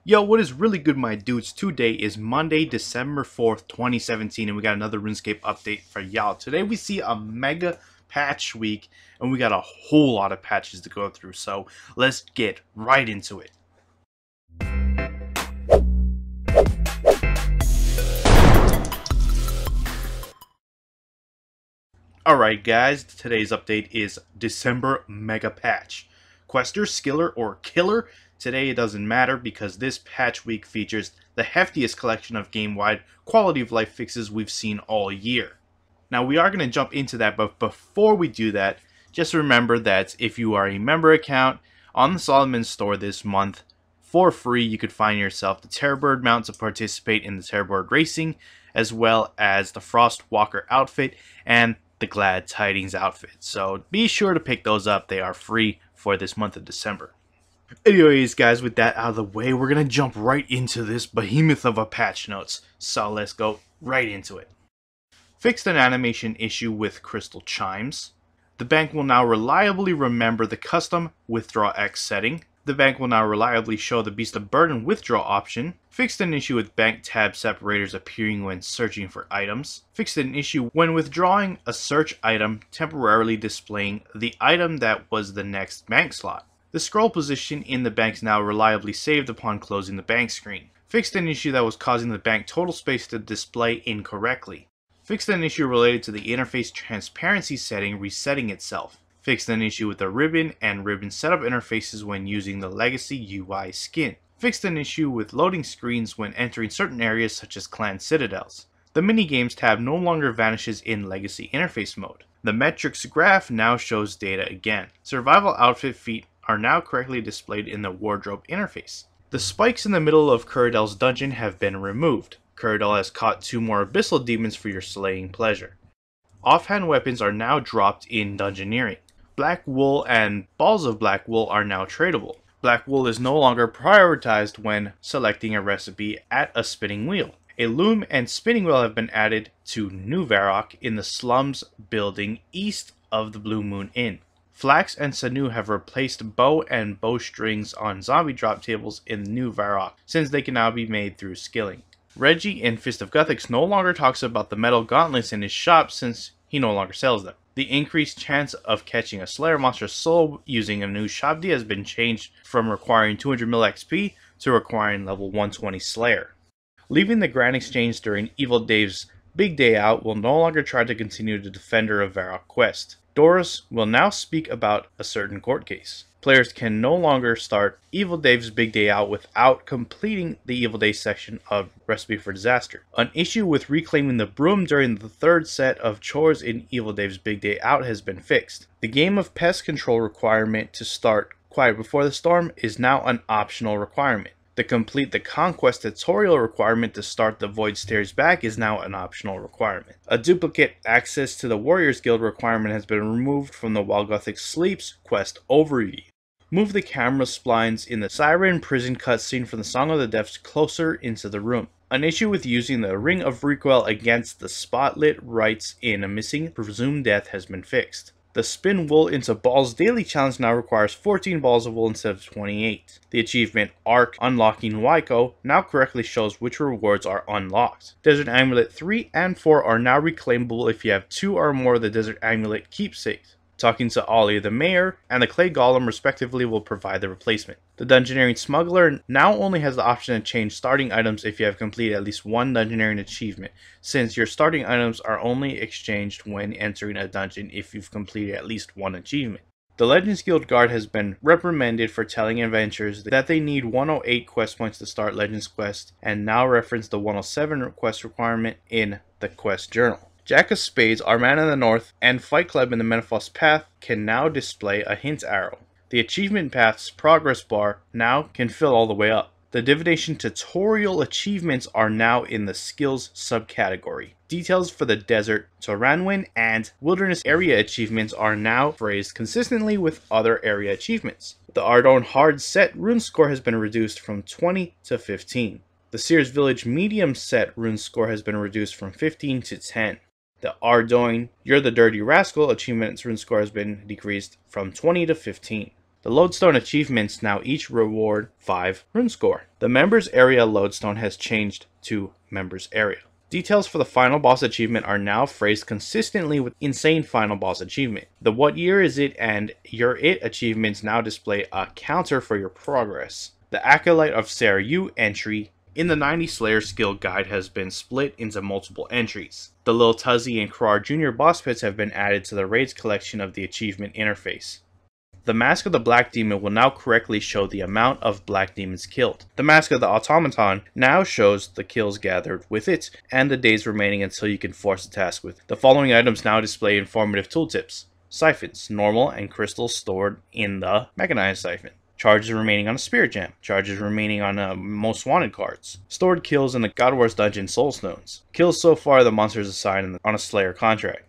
Yo, what is really good, my dudes? Today is Monday, December 4th, 2017, and we got another RuneScape update for y'all. Today we see a mega patch week, and we got a whole lot of patches to go through, so let's get right into it. Alright guys, today's update is December Mega Patch. Quester, Skiller, or Killer? Today it doesn't matter because this patch week features the heftiest collection of game-wide quality of life fixes we've seen all year. Now we are going to jump into that, but before we do that, just remember that if you are a member account on the Solomon store this month, for free you could find yourself the Terrorbird mount to participate in the Terrorbird racing, as well as the Frostwalker outfit and the Glad Tidings outfit. So be sure to pick those up. They are free for this month of December. Anyways guys, with that out of the way, we're going to jump right into this behemoth of a patch notes. So let's go right into it. Fixed an animation issue with Crystal Chimes. The bank will now reliably remember the custom Withdraw X setting. The bank will now reliably show the Beast of Burden withdraw option. Fixed an issue with bank tab separators appearing when searching for items. Fixed an issue when withdrawing a search item, temporarily displaying the item that was the next bank slot. The scroll position in the bank is now reliably saved upon closing the bank screen. Fixed an issue that was causing the bank total space to display incorrectly. Fixed an issue related to the interface transparency setting resetting itself. Fixed an issue with the ribbon and ribbon setup interfaces when using the legacy UI skin. Fixed an issue with loading screens when entering certain areas such as clan citadels. The minigames tab no longer vanishes in legacy interface mode. The metrics graph now shows data again. Survival outfit feet are now correctly displayed in the wardrobe interface. The spikes in the middle of Curadel's dungeon have been removed. Curadel has caught 2 more abyssal demons for your slaying pleasure. Offhand weapons are now dropped in dungeoneering. Black wool and balls of black wool are now tradable. Black wool is no longer prioritized when selecting a recipe at a spinning wheel. A loom and spinning wheel have been added to New Varrock in the slums building east of the Blue Moon Inn. Flax and Sanu have replaced bow and bowstrings on zombie drop tables in New Varrock, since they can now be made through skilling. Reggie in Fist of Gothics no longer talks about the metal gauntlets in his shop since he no longer sells them. The increased chance of catching a Slayer monster solo using a new Shabdi has been changed from requiring 200 mil XP to requiring level 120 Slayer. Leaving the Grand Exchange during Evil Dave's Big Day Out will no longer try to continue the Defender of Varrock quest. Doris will now speak about a certain court case. Players can no longer start Evil Dave's Big Day Out without completing the Evil Day section of Recipe for Disaster. An issue with reclaiming the broom during the 3rd set of chores in Evil Dave's Big Day Out has been fixed. The Game of Pest Control requirement to start Quiet Before the Storm is now an optional requirement. The Complete the Conquest tutorial requirement to start the Void Stairs Back is now an optional requirement. A duplicate access to the Warriors Guild requirement has been removed from the While Gothic Sleeps quest overview. Move the camera splines in the Siren prison cutscene from the Song of the Depths closer into the room. An issue with using the Ring of Recoil against the spotlit rights in a missing presumed death has been fixed. The Spin Wool into Balls daily challenge now requires 14 balls of wool instead of 28. The achievement Arc Unlocking Waiko now correctly shows which rewards are unlocked. Desert Amulet 3 and 4 are now reclaimable if you have 2 or more of the Desert Amulet keepsakes. Talking to Ollie the Mayor and the Clay Golem respectively will provide the replacement. The Dungeoneering Smuggler now only has the option to change starting items if you have completed at least 1 Dungeoneering achievement, since your starting items are only exchanged when entering a dungeon if you've completed at least 1 achievement. The Legends Guild Guard has been reprimanded for telling adventurers that they need 108 quest points to start Legends Quest, and now reference the 107 quest requirement in the quest journal. Jack of Spades, Our Man in the North, and Fight Club in the Menopause Path can now display a hint arrow. The Achievement Path's progress bar now can fill all the way up. The Divination Tutorial achievements are now in the Skills subcategory. Details for the Desert, Toranwin, and Wilderness Area achievements are now phrased consistently with other area achievements. The Ardorn Hard Set rune score has been reduced from 20 to 15. The Sears Village Medium Set rune score has been reduced from 15 to 10. The Ardoin You're the Dirty Rascal achievement's rune score has been decreased from 20 to 15. The lodestone achievements now each reward 5 rune score. The members area lodestone has changed to members area. Details for the final boss achievement are now phrased consistently with insane final boss achievement. The what year is it and your it achievements now display a counter for your progress. The Acolyte of Seiryu entry in the 90 Slayer skill guide has been split into multiple entries. The Lil Tuzzy and Krar Jr. boss pits have been added to the raids collection of the achievement interface. The Mask of the Black Demon will now correctly show the amount of Black Demons killed. The Mask of the Automaton now shows the kills gathered with it and the days remaining until you can force a task with. The following items now display informative tooltips. Siphons, normal and crystals stored in the mechanized siphon. Charges remaining on a Spirit Gem. Charges remaining on Most Wanted cards. Stored kills in the God Wars Dungeon Soul Stones. Kills so far the monsters assigned on a Slayer contract.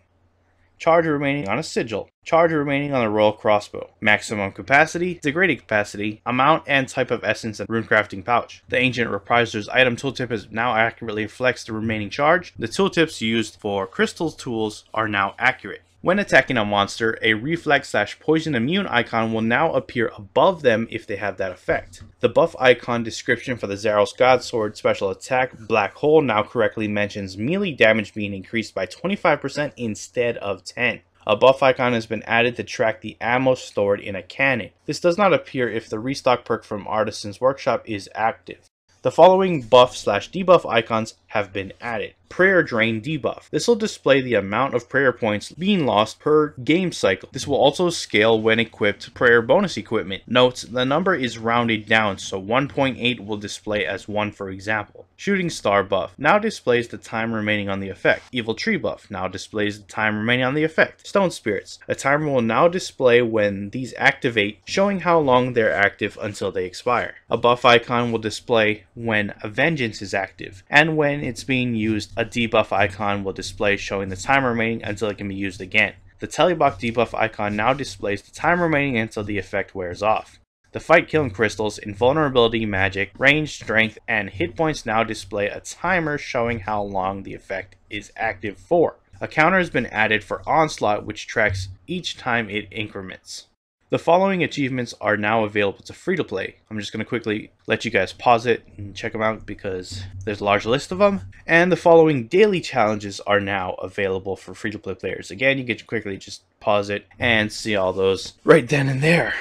Charge remaining on a Sigil. Charge remaining on the Royal Crossbow. Maximum capacity, degrading capacity, amount and type of essence and runecrafting pouch. The Ancient Repriser's item tooltip is now accurately reflects the remaining charge. The tooltips used for crystal tools are now accurate. When attacking a monster, a reflex/poison immune icon will now appear above them if they have that effect. The buff icon description for the Zaros Godsword special attack Black Hole now correctly mentions melee damage being increased by 25% instead of 10%. A buff icon has been added to track the ammo stored in a cannon. This does not appear if the restock perk from Artisan's Workshop is active. The following buff/debuff icons have been added. Prayer Drain debuff. This will display the amount of prayer points being lost per game cycle. This will also scale when equipped prayer bonus equipment. Note, the number is rounded down, so 1.8 will display as 1 for example. Shooting Star buff now displays the time remaining on the effect. Evil Tree buff now displays the time remaining on the effect. Stone Spirits. A timer will now display when these activate, showing how long they're active until they expire. A buff icon will display when a Vengeance is active, and when it's being used, a debuff icon will display showing the time remaining until it can be used again. The Telebok debuff icon now displays the time remaining until the effect wears off. The Fight Killing Crystals, Invulnerability, Magic, Range, Strength, and Hit Points now display a timer showing how long the effect is active for. A counter has been added for Onslaught which tracks each time it increments. The following achievements are now available to free-to-play. I'm just going to quickly let you guys pause it and check them out because there's a large list of them. And the following daily challenges are now available for free-to-play players. Again, you can quickly just pause it and see all those right then and there.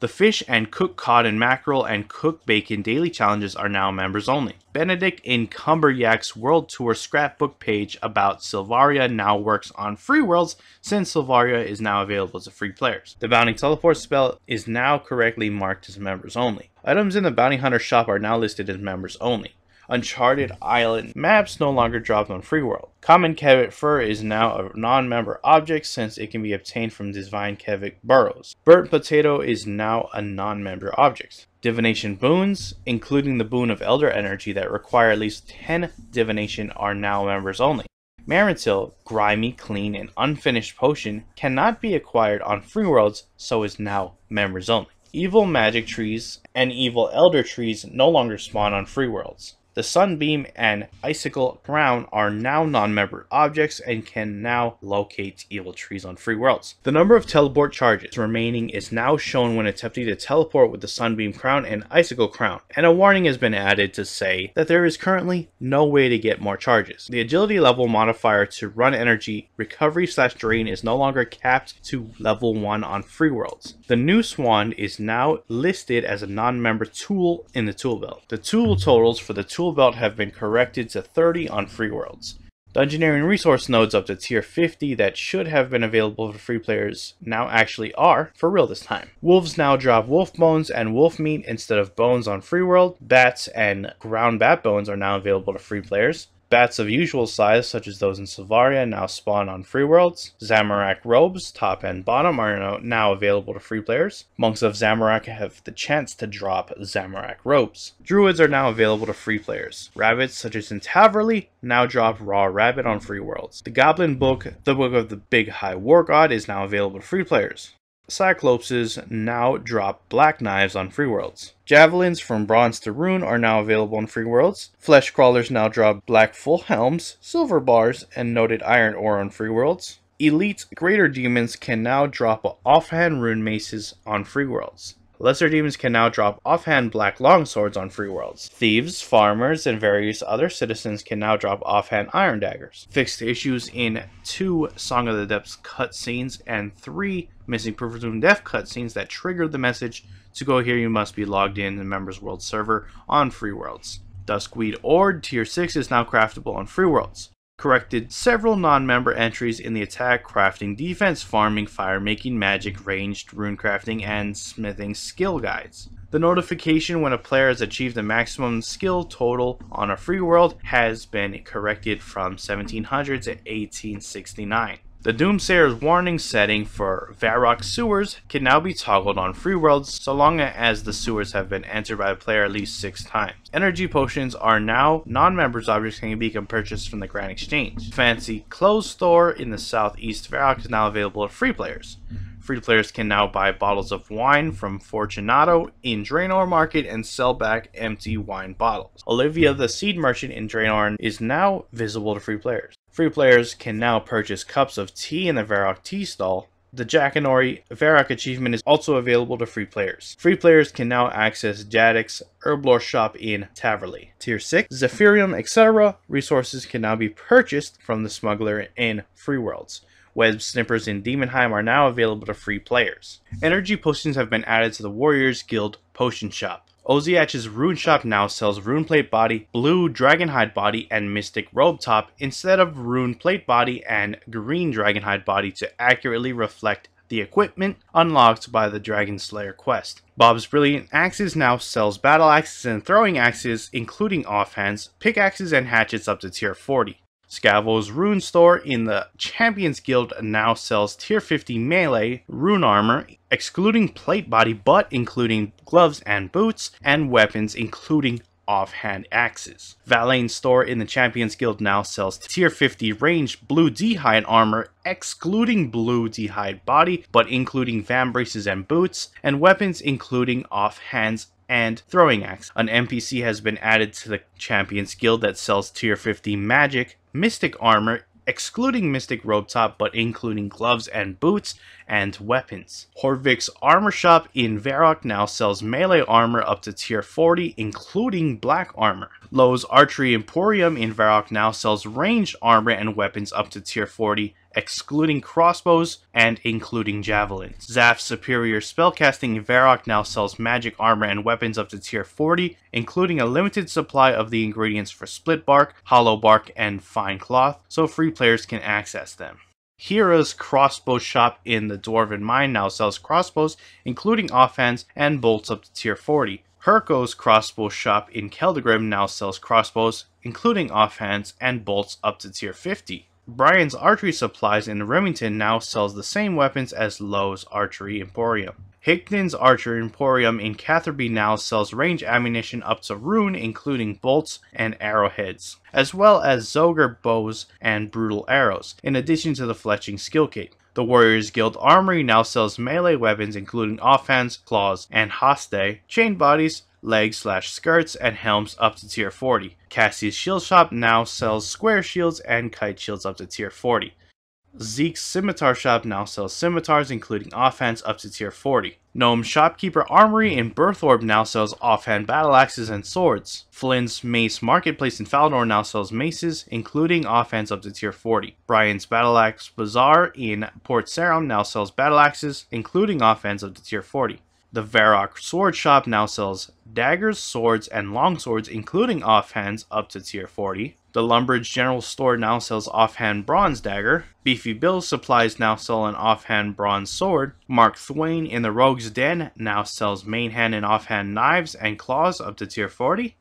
The Fish and Cook Cod and Mackerel and Cook Bacon daily challenges are now members only. Benedict in Cumberyak's World Tour scrapbook page about Silvaria now works on free worlds since Silvaria is now available to free players. The Bounty Teleport spell is now correctly marked as members only. Items in the Bounty Hunter shop are now listed as members only. Uncharted Island maps no longer dropped on Free World. Common Kevet Fur is now a non-member object since it can be obtained from Divine Kevet burrows. Burnt Potato is now a non-member object. Divination boons, including the boon of Elder Energy that require at least 10 divination, are now members only. Marintil, Grimy, Clean, and Unfinished Potion cannot be acquired on Free Worlds, so is now members only. Evil Magic Trees and Evil Elder Trees no longer spawn on Free Worlds. The Sunbeam and Icicle Crown are now non-member objects and can now locate evil trees on free worlds. The number of teleport charges remaining is now shown when attempting to teleport with the Sunbeam Crown and Icicle Crown, and a warning has been added to say that there is currently no way to get more charges. The agility level modifier to run energy recovery/drain is no longer capped to level 1 on free worlds. The Noose Wand is now listed as a non-member tool in the tool belt. The tool totals for the tool belt have been corrected to 30 on free worlds. Dungeoneering resource nodes up to tier 50 that should have been available for free players now actually are, for real this time. Wolves now drop wolf bones and wolf meat instead of bones on free world. Bats and ground bat bones are now available to free players. Bats of usual size, such as those in Silvaria, now spawn on free worlds. Zamorak robes, top and bottom, are now available to free players. Monks of Zamorak have the chance to drop Zamorak robes. Druids are now available to free players. Rabbits, such as in Taverley, now drop raw rabbit on free worlds. The Goblin Book, the Book of the Big High War God, is now available to free players. Cyclopses now drop black knives on free worlds. Javelins from bronze to rune are now available on free worlds. Flesh crawlers now drop black full helms, silver bars, and noted iron ore on free worlds. Elite Greater Demons can now drop offhand rune maces on free worlds. Lesser demons can now drop offhand black longswords on free worlds. Thieves, farmers, and various other citizens can now drop offhand iron daggers. Fixed issues in 2 Song of the Depths cutscenes and 3 Missing Proof of Doom Death cutscenes that triggered the message to go here you must be logged in the Members World server on free worlds. Duskweed Ord Tier 6 is now craftable on free worlds. Corrected several non-member entries in the attack, crafting, defense, farming, fire making, magic, ranged, rune crafting, and smithing skill guides. The notification when a player has achieved the maximum skill total on a free world has been corrected from 1700 to 1869. The Doomsayer's warning setting for Varrock sewers can now be toggled on free worlds so long as the sewers have been entered by the player at least 6 times. Energy potions are now non-members objects and can be purchased from the Grand Exchange. Fancy Clothes Store in the southeast Varrock is now available to free players. Free players can now buy bottles of wine from Fortunato in Draenor Market and sell back empty wine bottles. Olivia the Seed Merchant in Draenor is now visible to free players. Free players can now purchase cups of tea in the Varrock Tea Stall. The Jackanory Varrock achievement is also available to free players. Free players can now access Jadek's Herblore shop in Taverley. Tier 6, Zephyrium, etc. resources can now be purchased from the smuggler in free worlds. Web snippers in Demonheim are now available to free players. Energy potions have been added to the Warriors Guild Potion Shop. Oziach's Rune Shop now sells Rune Plate Body, Blue Dragonhide Body, and Mystic Robe Top instead of Rune Plate Body and Green Dragonhide Body to accurately reflect the equipment unlocked by the Dragon Slayer quest. Bob's Brilliant Axes now sells battle axes and throwing axes, including offhands, pickaxes, and hatchets up to tier 40. Scavo's Rune Store in the Champions Guild now sells tier 50 melee rune armor, excluding plate body but including gloves and boots, and weapons including offhand axes. Valane's Store in the Champions Guild now sells tier 50 ranged blue d'hide armor, excluding blue d'hide body but including vambraces and boots, and weapons including offhands and throwing axe. An NPC has been added to the Champions Guild that sells tier 50 magic mystic armor, excluding mystic robe top but including gloves and boots and weapons. Horvik's Armor Shop in Varrock now sells melee armor up to tier 40, including black armor. Lowe's Archery Emporium in Varrock now sells ranged armor and weapons up to tier 40, excluding crossbows and including javelins. Zaf's Superior Spellcasting in Varrock now sells magic armor and weapons up to tier 40, including a limited supply of the ingredients for split bark, hollow bark, and fine cloth, so free players can access them. Hira's Crossbow Shop in the Dwarven Mine now sells crossbows, including offhands and bolts up to tier 40. Herko's Crossbow Shop in Keldegrim now sells crossbows, including offhands and bolts up to tier 50. Brian's Archery Supplies in Remington now sells the same weapons as Lowe's Archery Emporium. Hickton's Archery Emporium in Catherby now sells range ammunition up to rune, including bolts and arrowheads, as well as Zoger bows and brutal arrows, in addition to the fletching skill kit. The Warriors Guild Armory now sells melee weapons including offhands, claws, and hoste, chain bodies, legs/skirts, and helms up to tier 40. Cassie's Shield Shop now sells square shields and kite shields up to tier 40. Zeke's Scimitar Shop now sells scimitars including offhands up to tier 40. Gnome's Shopkeeper Armory in Berthorpe now sells offhand battle axes and swords. Flynn's Mace Marketplace in Falador now sells maces including offhands up to tier 40. Brian's Battle Axe Bazaar in Port Sarum now sells battle axes including offhands up to tier 40. The Varrock Sword Shop now sells daggers, swords, and longswords including offhands up to tier 40. The Lumbridge General Store now sells offhand bronze dagger. Beefy Bill's Supplies now sell an offhand bronze sword. Mark Twain in the Rogue's Den now sells main hand and offhand knives and claws up to tier 40.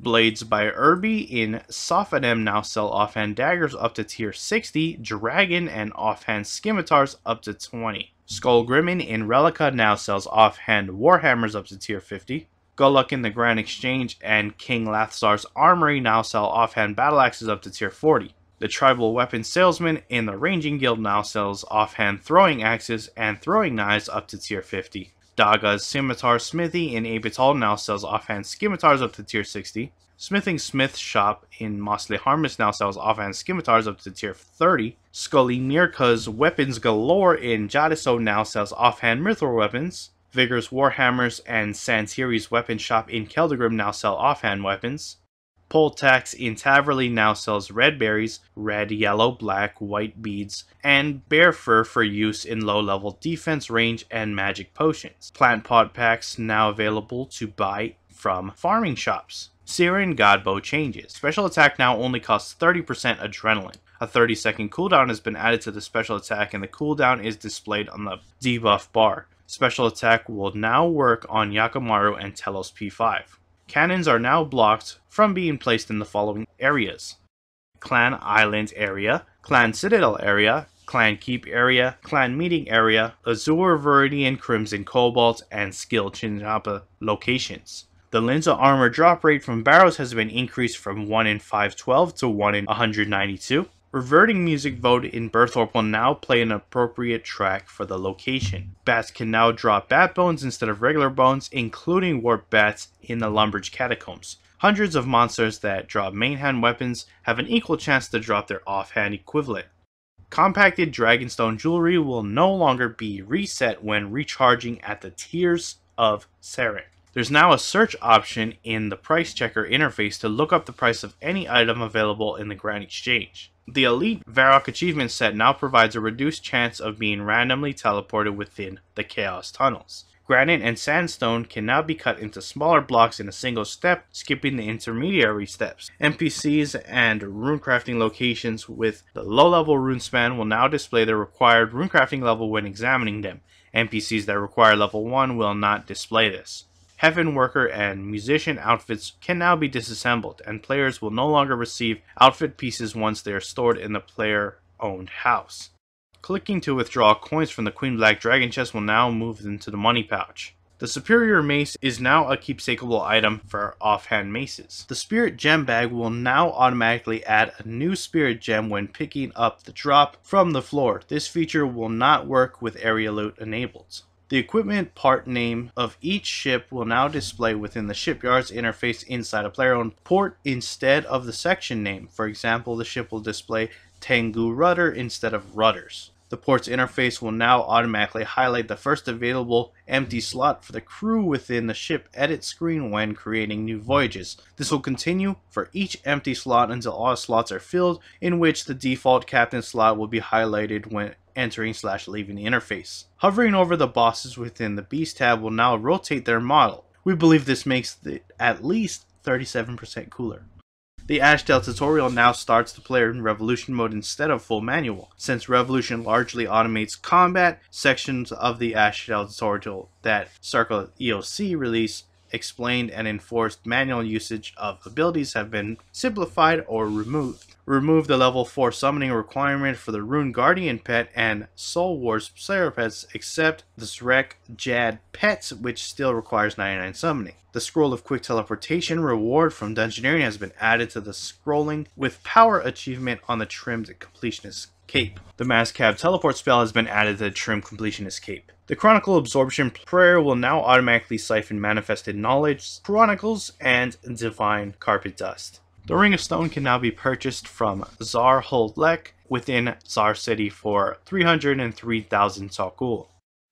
Blades by Irby in Sophanem now sell offhand daggers up to tier 60, dragon and offhand scimitars up to 20. Skullgrimmin in Relica now sells offhand warhammers up to tier 50. Gulluck in the Grand Exchange and King Lathzar's Armory now sell offhand battle axes up to tier 40. The Tribal Weapons Salesman in the Ranging Guild now sells offhand throwing axes and throwing knives up to tier 50. Daga's Scimitar Smithy in Abital now sells offhand scimitars up to tier 60. Smithing Smith Shop in Mosley Harmless now sells offhand scimitars up to tier 30. Scully Mirka's Weapons Galore in Jadiso now sells offhand mithril weapons. Vigor's Warhammers and Santiri's Weapon Shop in Keldegrim now sell offhand weapons. Poltax in Taverley now sells red berries, red, yellow, black, white beads, and bear fur for use in low-level defense, range, and magic potions. Plant pot packs now available to buy from farming shops. Siren Godbow changes. Special attack now only costs 30% adrenaline. A 30-second cooldown has been added to the special attack and the cooldown is displayed on the debuff bar. Special attack will now work on Yakimaru and Telos P5. Cannons are now blocked from being placed in the following areas: Clan Island area, Clan Citadel area, Clan Keep area, Clan Meeting area, Azure, Viridian, Crimson Cobalt, and Skill Chinapa locations. The Linza armor drop rate from barrows has been increased from 1 in 512 to 1 in 192. Reverting music vote in Berthorpe will now play an appropriate track for the location. Bats can now drop bat bones instead of regular bones, including warp bats in the Lumbridge Catacombs. Hundreds of monsters that drop main hand weapons have an equal chance to drop their offhand equivalent. Compacted Dragonstone jewelry will no longer be reset when recharging at the Tears of Seren. There's now a search option in the price checker interface to look up the price of any item available in the Grand Exchange. The Elite Varrock achievement set now provides a reduced chance of being randomly teleported within the Chaos Tunnels. Granite and sandstone can now be cut into smaller blocks in a single step, skipping the intermediary steps. NPCs and runecrafting locations with the low-level rune span will now display the required runecrafting level when examining them. NPCs that require level 1 will not display this. Heaven Worker and Musician outfits can now be disassembled, and players will no longer receive outfit pieces once they are stored in the player-owned house. Clicking to withdraw coins from the Queen Black Dragon chest will now move into the money pouch. The Superior Mace is now a keepsakeable item for offhand maces. The Spirit Gem bag will now automatically add a new Spirit Gem when picking up the drop from the floor. This feature will not work with area loot enabled. The equipment part name of each ship will now display within the shipyard's interface inside a player-owned port instead of the section name. For example, the ship will display Tengu Rudder instead of rudders. The port's interface will now automatically highlight the first available empty slot for the crew within the ship edit screen when creating new voyages. This will continue for each empty slot until all slots are filled, in which the default captain slot will be highlighted when entering/leaving the interface. Hovering over the bosses within the Beast tab will now rotate their model. We believe this makes it at least 37% cooler. The Ashdale tutorial now starts the player in Revolution mode instead of full manual. Since Revolution largely automates combat, sections of the Ashdale tutorial that Circle EOC release explained and enforced manual usage of abilities have been simplified or removed. Remove the level 4 summoning requirement for the Rune Guardian pet and Soul Wars Slayer pets, except the Zrek Jad pets, which still requires 99 summoning. The Scroll of Quick Teleportation reward from Dungeoneering has been added to the Scrolling with Power achievement on the Trimmed Completionist Cape. The Mass Cab Teleport spell has been added to the Trimmed Completionist Cape. The Chronicle Absorption Prayer will now automatically siphon Manifested Knowledge, Chronicles, and Divine Carpet Dust. The Ring of Stone can now be purchased from Zar Holdlek within Zar City for 303,000 Sokul.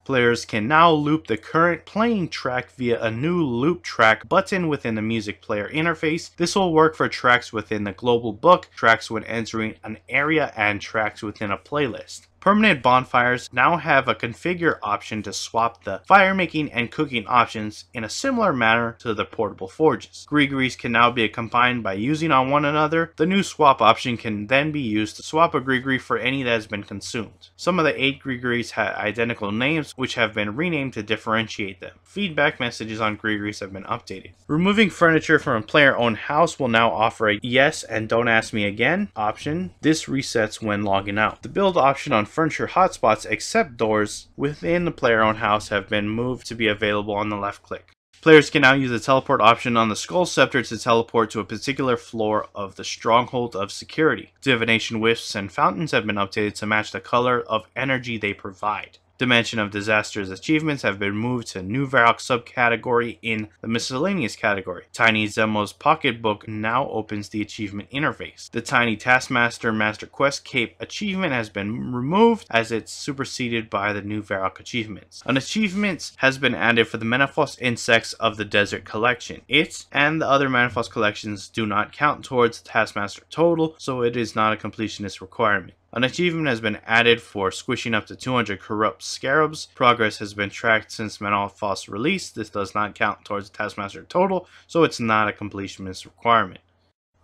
Players can now loop the current playing track via a new loop track button within the music player interface. This will work for tracks within the global book, tracks when entering an area, and tracks within a playlist. Permanent bonfires now have a configure option to swap the fire making and cooking options in a similar manner to the portable forges. Grigories can now be combined by using on one another. The new swap option can then be used to swap a Grigori for any that has been consumed. Some of the 8 Grigories had identical names, which have been renamed to differentiate them. Feedback messages on Grigories have been updated. Removing furniture from a player-owned house will now offer a yes and don't ask me again option. This resets when logging out. The build option on furniture hotspots except doors within the player-owned house have been moved to be available on the left click. Players can now use the teleport option on the Skull Scepter to teleport to a particular floor of the Stronghold of Security. Divination Wisps and Fountains have been updated to match the color of energy they provide. Dimension of Disasters achievements have been moved to a new Varrock subcategory in the miscellaneous category. Tiny Zemo's pocketbook now opens the achievement interface. The Tiny Taskmaster Master Quest Cape achievement has been removed as it's superseded by the new Varrock achievements. An achievement has been added for the Manifest Insects of the Desert collection. It and the other Manifest collections do not count towards the Taskmaster total, so it is not a completionist requirement. An achievement has been added for squishing up to 200 corrupt scarabs. Progress has been tracked since Manifest release. This does not count towards the Taskmaster total, so it's not a completionist requirement.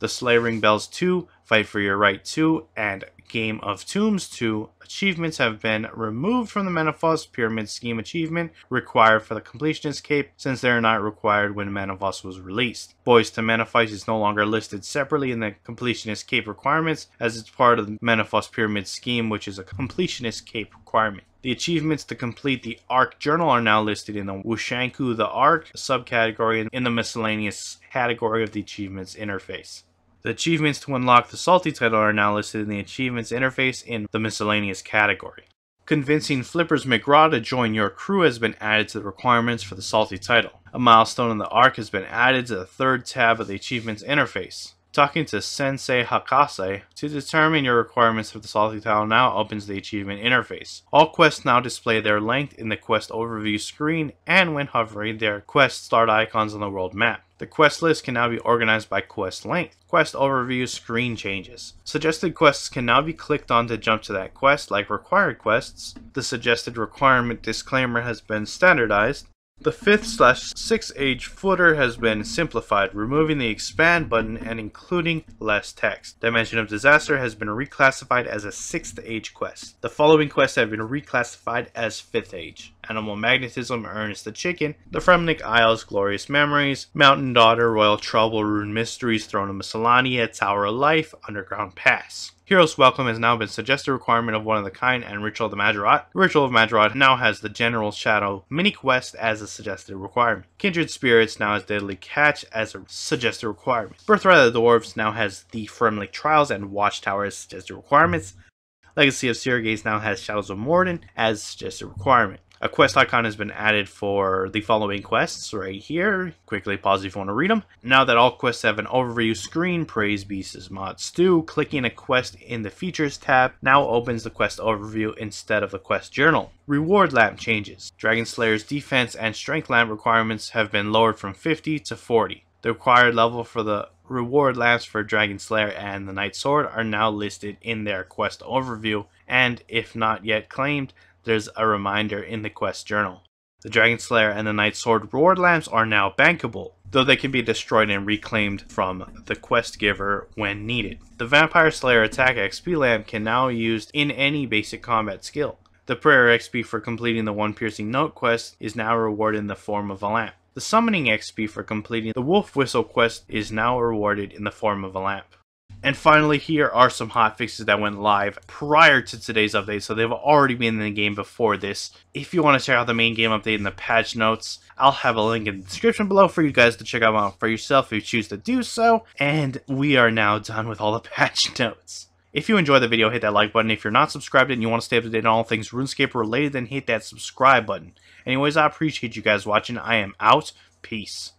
The Slay Ring Bells 2, Fight for Your Right 2, and Game of Tombs 2 achievements have been removed from the Manifest Pyramid Scheme achievement required for the Completionist Cape, since they are not required when Manifest was released. Boys to Manifest is no longer listed separately in the Completionist Cape requirements, as it's part of the Manifest Pyramid Scheme, which is a Completionist Cape requirement. The achievements to complete the Arc Journal are now listed in the Wushanku the Arc subcategory in the Miscellaneous category of the Achievements interface. The achievements to unlock the Salty title are now listed in the Achievements interface in the Miscellaneous category. Convincing Flippers McGraw to join your crew has been added to the requirements for the Salty title. A milestone in the Arc has been added to the third tab of the Achievements interface. Talking to Sensei Hakase to determine your requirements for the Salty title now opens the achievement interface. All quests now display their length in the quest overview screen, and when hovering, their quest start icons on the world map. The quest list can now be organized by quest length. Quest overview screen changes. Suggested quests can now be clicked on to jump to that quest, like required quests. The suggested requirement disclaimer has been standardized. The 5th/6th age footer has been simplified, removing the expand button and including less text. Dimension of Disaster has been reclassified as a 6th age quest. The following quests have been reclassified as 5th age. Animal Magnetism, Ernest the Chicken, The Fremnik Isles, Glorious Memories, Mountain Daughter, Royal Trouble, Rune Mysteries, Throne of Miscellanea, Tower of Life, Underground Pass. Hero's Welcome has now been suggested requirement of One of the Kind and Ritual of the Majorat. Ritual of Majorat now has the General Shadow mini quest as a suggested requirement. Kindred Spirits now has Deadly Catch as a suggested requirement. Birthright of the Dwarves now has the Fremlik Trials and Watchtower as suggested requirements. Legacy of Sirgaze now has Shadows of Morden as suggested requirement. A quest icon has been added for the following quests right here. Quickly pause if you want to read them. Now that all quests have an overview screen, Praise be Mod Stew, clicking a quest in the Features tab now opens the quest overview instead of the quest journal. Reward lamp changes. Dragon Slayer's defense and strength lamp requirements have been lowered from 50 to 40. The required level for the reward lamps for Dragon Slayer and the Night Sword are now listed in their quest overview, and if not yet claimed, there's a reminder in the quest journal. The Dragon Slayer and the Night Sword reward lamps are now bankable, though they can be destroyed and reclaimed from the quest giver when needed. The Vampire Slayer attack XP lamp can now be used in any basic combat skill. The prayer XP for completing the One Piercing Note quest is now rewarded in the form of a lamp. The summoning XP for completing the Wolf Whistle quest is now rewarded in the form of a lamp. And finally, here are some hotfixes that went live prior to today's update, so they've already been in the game before this. If you want to check out the main game update and the patch notes, I'll have a link in the description below for you guys to check out for yourself if you choose to do so. And we are now done with all the patch notes. If you enjoyed the video, hit that like button. If you're not subscribed and you want to stay up to date on all things RuneScape related, then hit that subscribe button. Anyways, I appreciate you guys watching. I am out. Peace.